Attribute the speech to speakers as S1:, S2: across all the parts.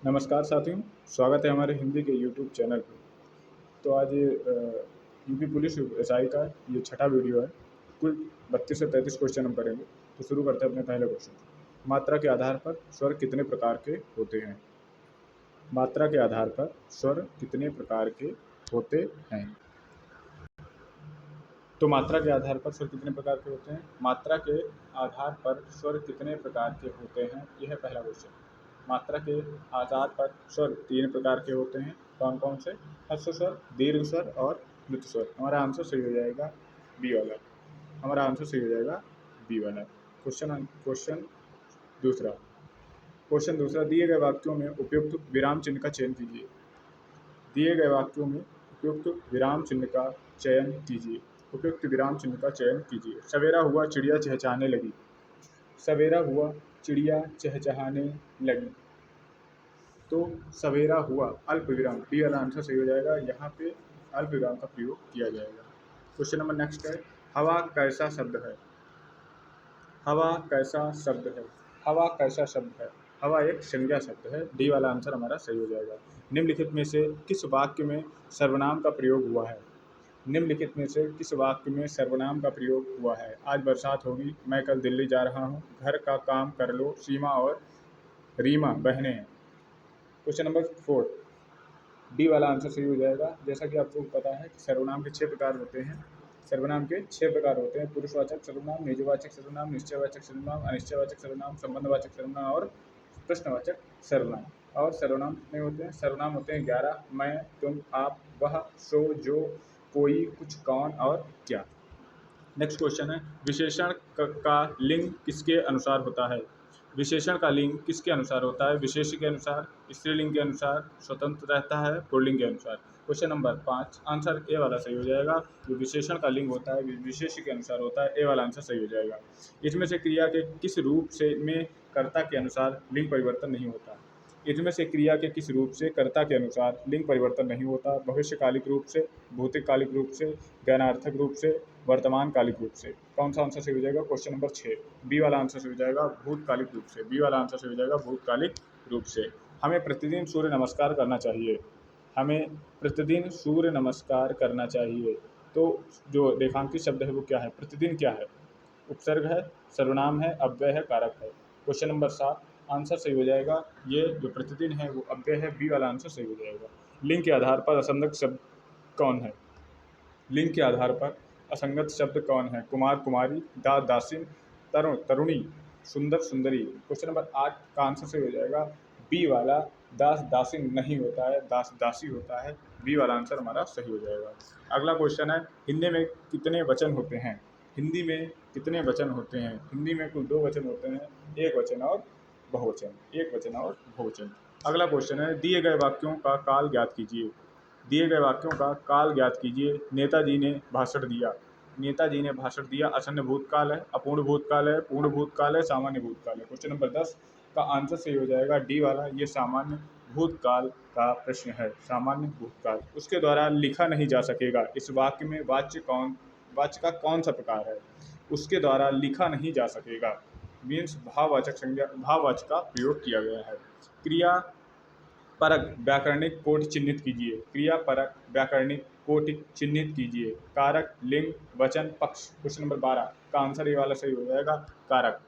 S1: नमस्कार साथियों, स्वागत है हमारे हिंदी के यूट्यूब चैनल पर। तो आज यूपी पुलिस एसआई का ये छठा वीडियो है। कुल 32 से 33 क्वेश्चन हम करेंगे। तो शुरू करते हैं अपने पहले क्वेश्चन। मात्रा के आधार पर स्वर कितने प्रकार के होते हैं? मात्रा के आधार पर स्वर कितने प्रकार के होते हैं? तो मात्रा के आधार पर स्वर कितने प्रकार के होते हैं? मात्रा के आधार पर स्वर कितने प्रकार के होते हैं, यह है पहला क्वेश्चन। मात्रा के आधार पर स्वर 3 प्रकार के होते हैं। कौन कौन से? ह्रस्व स्वर, दीर्घ स्वर और द्रुत स्वर। हमारा आंसर सही हो जाएगा बी वाला। हमारा आंसर सही हो जाएगा बी वाला। क्वेश्चन दूसरा। दिए गए वाक्यों में उपयुक्त विराम चिन्ह का चयन कीजिए। दिए गए वाक्यों में उपयुक्त विराम चिन्ह का चयन कीजिए। उपयुक्त विराम चिन्ह का चयन कीजिए। सवेरा हुआ चिड़िया चहचहाने लगी। सवेरा हुआ चिड़िया चहचहाने लगी। तो सवेरा हुआ अल्प विराम, डी वाला आंसर सही हो जाएगा। यहाँ पे अल्प विराम का प्रयोग किया जाएगा। क्वेश्चन नंबर नेक्स्ट है, हवा कैसा शब्द है? हवा कैसा शब्द है? हवा कैसा शब्द है? हवा एक संज्ञा शब्द है। डी वाला आंसर हमारा सही हो जाएगा। निम्नलिखित में से किस वाक्य में सर्वनाम का प्रयोग हुआ है? निम्नलिखित में से किस वाक्य में सर्वनाम का प्रयोग हुआ है? आज बरसात होगी, मैं कल दिल्ली जा रहा हूँ, घर का काम कर लो, सीमा और रीमा बहनें हैं। क्वेश्चन नंबर 4, डी वाला आंसर सही हो जाएगा। जैसा कि आपको पता है कि सर्वनाम के 6 प्रकार होते हैं। सर्वनाम के 6 प्रकार होते हैं। पुरुषवाचक सर्वनाम, निजवाचक सर्वनाम, निश्चयवाचक सर्वनाम, अनिश्चयवाचक सर्वनाम, संबंधवाचक सर्वनाम और प्रश्नवाचक सर्वनाम। और सर्वनाम कितने होते हैं? सर्वनाम होते हैं 11। मैं, तुम, आप, वह, सो, जो, कोई, कुछ, कौन और क्या। नेक्स्ट क्वेश्चन है, विशेषण का लिंग किसके अनुसार होता है? विशेषण का लिंग किसके अनुसार होता है? विशेष के अनुसार, स्त्रीलिंग के अनुसार, स्वतंत्र रहता है, पुल्लिंग के अनुसार। क्वेश्चन नंबर 5, आंसर ए वाला सही हो जाएगा। जो विशेषण का लिंग होता है विशेष के अनुसार होता है। ए वाला आंसर सही हो जाएगा। इसमें से क्रिया के किस रूप से में कर्ता के अनुसार लिंग परिवर्तन नहीं होता? इनमें से क्रिया के किस रूप से कर्ता के अनुसार लिंग परिवर्तन नहीं होता? भविष्यकालिक रूप से, भौतिककालिक रूप से, ज्ञानार्थक रूप से, वर्तमान कालिक रूप से। कौन सा आंसर सही हो जाएगा? क्वेश्चन नंबर 6, बी वाला आंसर सही हो जाएगा, भूतकालिक रूप से। बी वाला आंसर सही हो जाएगा, भूतकालिक रूप से। हमें प्रतिदिन सूर्य नमस्कार करना चाहिए। हमें प्रतिदिन सूर्य नमस्कार करना चाहिए। तो जो रेखांकित शब्द है वो क्या है? प्रतिदिन क्या है? उपसर्ग है, सर्वनाम है, अव्यय है, कारक है। क्वेश्चन नंबर 7, आंसर सही हो जाएगा। ये जो प्रतिदिन है वो अव्यय है। बी वाला आंसर सही हो जाएगा। लिंग के आधार पर असंगत शब्द कौन है? लिंग के आधार पर असंगत शब्द कौन है? कुमार कुमारी, दास दासिन, तरुण तरुणी, सुंदर सुंदरी। क्वेश्चन नंबर 8 का आंसर सही हो जाएगा बी वाला। दास दासिन नहीं होता है, दास दासी होता है। बी वाला आंसर हमारा सही हो जाएगा। अगला क्वेश्चन है, हिंदी में कितने वचन होते हैं? हिंदी में कितने वचन होते हैं? हिंदी में कुल 2 वचन होते हैं, एक वचन और बहुवचन। एक वचन और बहुवचन। अगला क्वेश्चन है, दिए गए वाक्यों का काल ज्ञात कीजिए। दिए गए वाक्यों का काल ज्ञात कीजिए। नेताजी ने भाषण दिया। नेताजी ने भाषण दिया आसन्न भूतकाल है, अपूर्ण भूतकाल है, पूर्ण भूतकाल है, सामान्य भूतकाल है। क्वेश्चन नंबर 10 का आंसर सही हो जाएगा डी वाला। ये सामान्य भूतकाल का प्रश्न है। सामान्य भूतकाल। उसके द्वारा लिखा नहीं जा सकेगा। इस वाक्य में वाच्य का कौन सा प्रकार है? उसके द्वारा लिखा नहीं जा सकेगा मीन्स भाववाचक का प्रयोग किया गया है। क्रिया परक व्याकरणिक कोटि चिह्नित कीजिए। क्रिया परक व्याकरणिक कोटि चिह्नित कीजिए। कारक, लिंग, वचन, पक्ष। क्वेश्चन नंबर 12 का आंसर ए वाला सही हो जाएगा, कारक।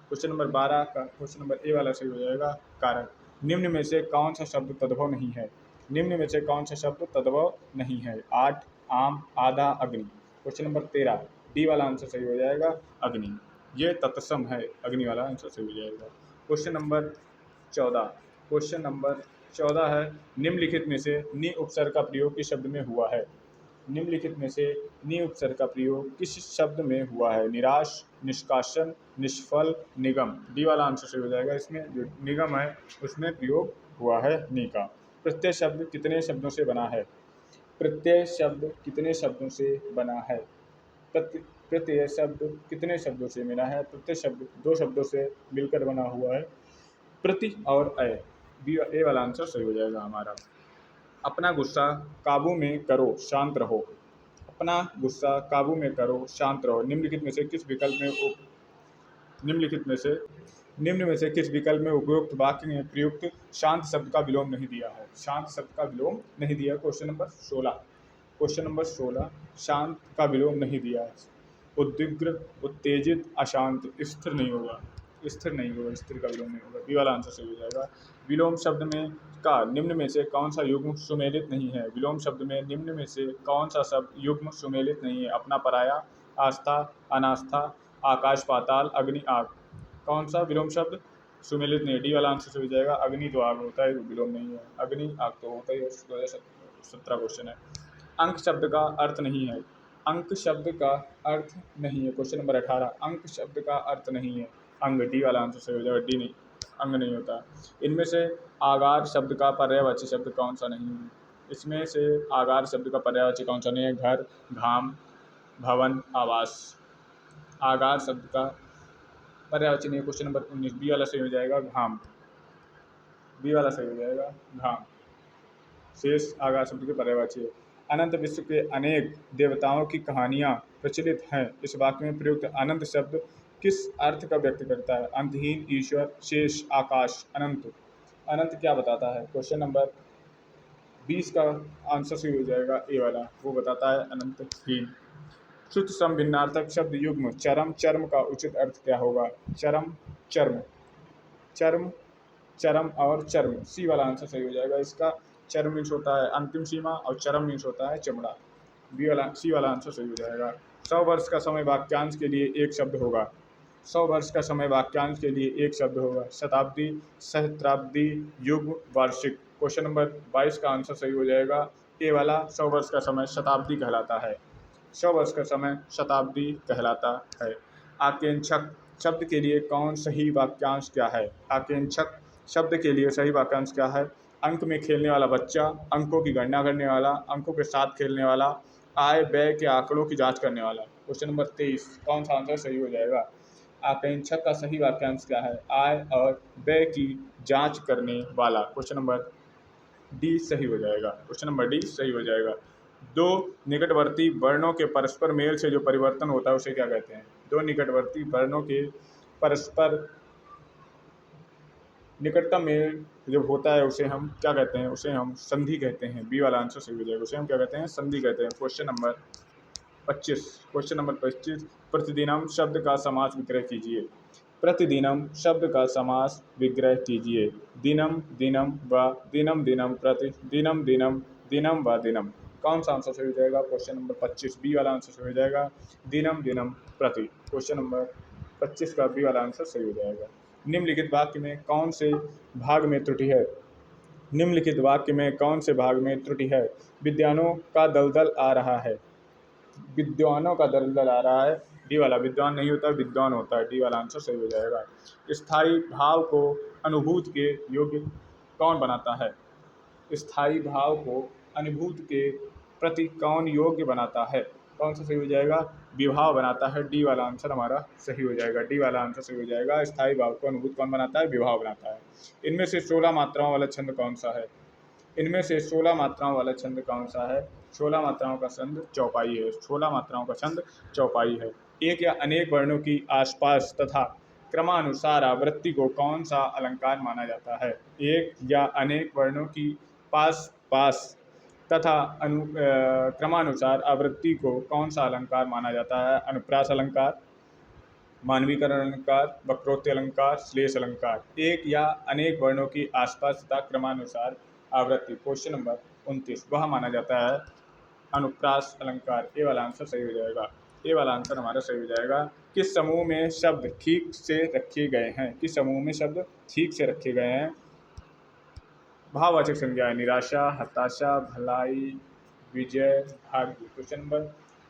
S1: क्वेश्चन नंबर 12 का क्वेश्चन नंबर ए वाला सही हो जाएगा, कारक। निम्न में से कौन सा शब्द तद्भव नहीं है? निम्न में से कौन सा शब्द तद्भव नहीं है? 8, आम, आधा, अग्नि। क्वेश्चन नंबर 13 डी वाला आंसर सही हो जाएगा, अग्नि। ये तत्सम है। अग्नि वाला आंसर सही हो जाएगा। क्वेश्चन नंबर 14 क्वेश्चन नंबर 14 है, निम्नलिखित में से नि उपसर्ग का प्रयोग किस शब्द में हुआ है? निम्नलिखित में से नि उपसर्ग का प्रयोग किस शब्द में हुआ है? निराश, निष्कासन, निष्फल, निगम। डी वाला आंसर सही हो जाएगा। इसमें जो निगम है उसमें प्रयोग हुआ है नि का। प्रत्यय शब्द कितने शब्दों से बना है? प्रत्यय शब्द कितने शब्दों से बना है? प्रत्यय शब्द कितने शब्दों से मिला है? प्रत्यय शब्द 2 शब्दों से मिलकर बना हुआ है, प्रति और अय। बी ए वाला आंसर सही हो जाएगा हमारा। अपना गुस्सा काबू में करो, शांत रहो। अपना गुस्सा काबू में करो, शांत रहो। निम्नलिखित में से निम्न में से किस विकल्प में उपयुक्त वाक्य में प्रयुक्त शांत शब्द का विलोम नहीं दिया है? शांत शब्द का विलोम नहीं दिया। क्वेश्चन नंबर 16 शांत का विलोम नहीं दिया है। उद्विग्न, उत्तेजित, अशांत, स्थिर का विलोम नहीं होगा। बी वाला आंसर सही हो जाएगा। विलोम शब्द में का निम्न में से कौन सा युग्म सुमेलित नहीं है? विलोम शब्द में निम्न में से कौन सा शब्द युग्म सुमेलित नहीं है? अपना, पराया, आस्था, अनास्था, आकाश पाताल, अग्नि आग। कौन सा विलोम शब्द सुमेलित नहीं है? डी वाला आंसर सही हो जाएगा। अग्नि तो आग होता है, विलोम नहीं है। अग्नि आग तो होता ही है। 2017 क्वेश्चन है। अंक शब्द का अर्थ नहीं है। अंक शब्द का अर्थ नहीं है। क्वेश्चन नंबर 18 अंक शब्द का अर्थ नहीं है। अंग, डी वाला आंसर सही हो जाएगा। डी नहीं, अंग नहीं होता। इनमें से आगार शब्द का पर्यायवाची शब्द कौन सा नहीं है? इसमें से आगार शब्द का पर्यायवाची कौन सा नहीं है? घर, धाम, भवन, आवास। आगार शब्द का पर्यायवाची नहीं है। क्वेश्चन नंबर 19 बी वाला सही हो जाएगा। घाम, बी वाला सही हो जाएगा। घाम शेष आगार शब्द के पर्यायवाची है। अनंत विश्व के अनेक देवताओं की कहानियाँ प्रचलित हैं। इस वाक्य में प्रयुक्त अनंत शब्द किस अर्थ का व्यक्त करता है? अंतहीन, ईश्वर, शेष, आकाश, अनंत। अनंत क्या बताता है? क्वेश्चन नंबर 20 का आंसर सही हो जाएगा ए वाला, वो बताता है अनंतहीन। शुद्ध सम भिन्नार्थक शब्द युग्म चरम, चर्म का उचित अर्थ क्या होगा? चरम, चर्म, चर्म, चरम और चर्म। सी वाला आंसर सही हो जाएगा इसका। चर्म मीन्स होता है अंतिम सीमा और चरम मीन्स होता है चमड़ा। सी वाला आंसर सही हो जाएगा। 100 वर्ष का समय वाक्यांश के लिए एक शब्द होगा। 100 वर्ष का समय वाक्यांश के लिए एक शब्द होगा। शताब्दी, सहस्त्राब्दी, युग, वार्षिक। क्वेश्चन नंबर 22 का आंसर सही हो जाएगा ए वाला। 100 वर्ष का समय शताब्दी कहलाता है। 100 वर्ष का समय शताब्दी कहलाता है। आकेंक्षक शब्द के लिए कौन सही वाक्यांश क्या है? आकेंक्षक शब्द के लिए सही वाक्यांश क्या है? अंक में खेलने वाला बच्चा, अंकों की गणना करने वाला, अंकों के साथ खेलने वाला, आय व्यय के आंकड़ों की जांच करने वाला। क्वेश्चन नंबर 23 कौन सा आंसर सही हो जाएगा? आकेंक्षक का सही वाक्यांश क्या है? आय और व्यय की जांच करने वाला। क्वेश्चन नंबर डी सही हो जाएगा। क्वेश्चन नंबर डी सही हो जाएगा। दो निकटवर्ती वर्णों के परस्पर मेल से जो परिवर्तन होता है उसे क्या कहते हैं? दो निकटवर्ती वर्णों के परस्पर निकटतम मेल जब होता है उसे हम क्या कहते हैं? उसे हम संधि कहते हैं। बी वाला आंसर सही हो जाएगा। उसे हम क्या कहते हैं? संधि कहते हैं। क्वेश्चन नंबर 25 प्रतिदिनम शब्द का समास विग्रह कीजिए। प्रतिदिनम शब्द का समास विग्रह कीजिए। दिनम, दिनम व दिनम, दिनम प्रति, दिनम, दिनम, दिनम व दिनम। कौन सा आंसर सही हो जाएगा? क्वेश्चन नंबर 25 बी वाला आंसर सही हो जाएगा। दिनम, दिनम प्रति। क्वेश्चन नंबर 25 का बी वाला आंसर सही हो जाएगा। निम्नलिखित वाक्य में कौन से भाग में त्रुटि है? निम्नलिखित वाक्य में कौन से भाग में त्रुटि है? विद्वानों का दलदल आ रहा है। विद्वानों का दलदल आ रहा है। डी वाला विद्वान नहीं होता, विद्वान होता है। डी वाला आंसर सही हो जाएगा। स्थायी भाव को अनुभूत के योग्य कौन बनाता है? स्थायी भाव को अनुभूत के प्रति कौन योग्य बनाता है? कौन सा सही हो जाएगा? विभाव बनाता है। डी वाला आंसर हमारा सही हो जाएगा। डी वाला आंसर सही हो जाएगा। स्थायी भाव को अनुभूत कौन बनाता है? विभाव बनाता है। इनमें से 16 मात्राओं वाला छंद कौन सा है? इनमें से 16 मात्राओं वाला छंद कौन सा है? 16 मात्राओं का छंद चौपाई है। 16 मात्राओं का छंद चौपाई है। एक या अनेक वर्णों की आसपास तथा क्रमानुसार आवृत्ति को कौन सा अलंकार माना जाता है? एक या अनेक वर्णों की पास पास तथा क्रमानुसार आवृत्ति को कौन सा अलंकार माना जाता है? अनुप्रास अलंकार, मानवीकरण अलंकार, वक्रोक्ति अलंकार, श्लेष अलंकार। एक या अनेक वर्णों की आसपास तथा क्रमानुसार आवृत्ति। क्वेश्चन नंबर 29 वह माना जाता है अनुप्रास अलंकार। ए वाला आंसर सही हो जाएगा। ए वाला आंसर हमारा सही हो जाएगा। किस समूह में शब्द ठीक से रखे गए हैं? किस समूह में शब्द ठीक से रखे गए हैं? भाववाचक संज्ञाएं निराशा, हताशा, भलाई, विजय, भाग्य। क्वेश्चन नंबर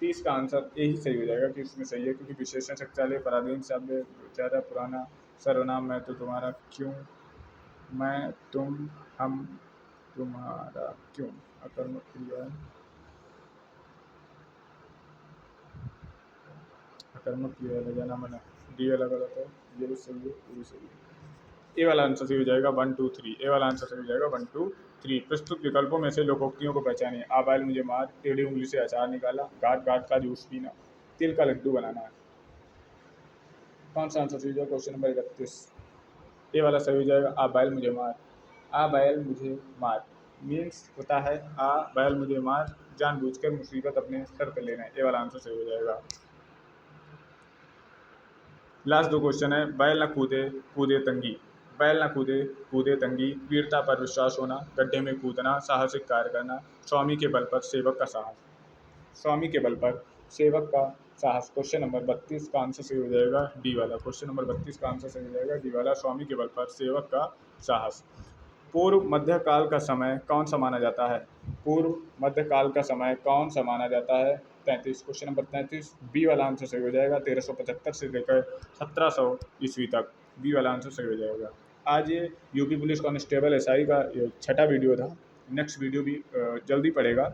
S1: 30 का आंसर यही सही हो जाएगा कि इसमें सही है, क्योंकि विशेषण शक्तिशाली पराधीन शब्द ज़्यादा पुराना सर्वनाम मैं तो तुम्हारा क्यों, मैं तुम, हम तुम्हारा क्यों। अकर्मक क्रिया, अकर्मक क्रिया ले जाना मना। डी अलग अलग है, ये भी सही है, ये भी सही है। ए वाला आंसर सही हो जाएगा 1 2 3। ए वाला आंसर सही हो जाएगा 1 2 3। प्रस्तुत विकल्पों में से लोकोक्तियों को पहचानिए। आ बैल मुझे मार, टेढ़ी उंगली से अचार निकाला, गाट गाट का जूस पीना, तिल का लड्डू बनाना है। कौन सा आंसर सही हो जाएगा? क्वेश्चन नंबर 31 ए वाला सही हो जाएगा, आ बैल मुझे मार। आ बैल मुझे मार मीन्स होता है आ बैल मुझे मार, जानबूझकर मुसीबत अपने सर पे लेना है। ए वाला आंसर सही हो जाएगा। लास्ट दो क्वेश्चन है, बैल न कूदे कूदे तंगी। बैल न कूदे कूदे तंगी, वीरता पर विश्वास होना, गड्ढे में कूदना, साहसिक कार्य करना, स्वामी के बल पर सेवक का साहस। स्वामी के बल पर सेवक का साहस। क्वेश्चन नंबर 32 का आंसर सही हो जाएगा डी वाला। क्वेश्चन नंबर 32 का आंसर सही हो जाएगा डी वाला, स्वामी के बल पर सेवक का साहस। पूर्व मध्यकाल का समय कौन सा माना जाता है? पूर्व मध्यकाल का समय कौन सा माना जाता है? 33। क्वेश्चन नंबर 33 बी वाला आंसर सही हो जाएगा। 1375 से लेकर 1700 ईस्वी तक बी वाला आंसर सही हो जाएगा। आज ये यूपी पुलिस कांस्टेबल एसआई का ये छठा वीडियो था। नेक्स्ट वीडियो भी जल्दी पड़ेगा।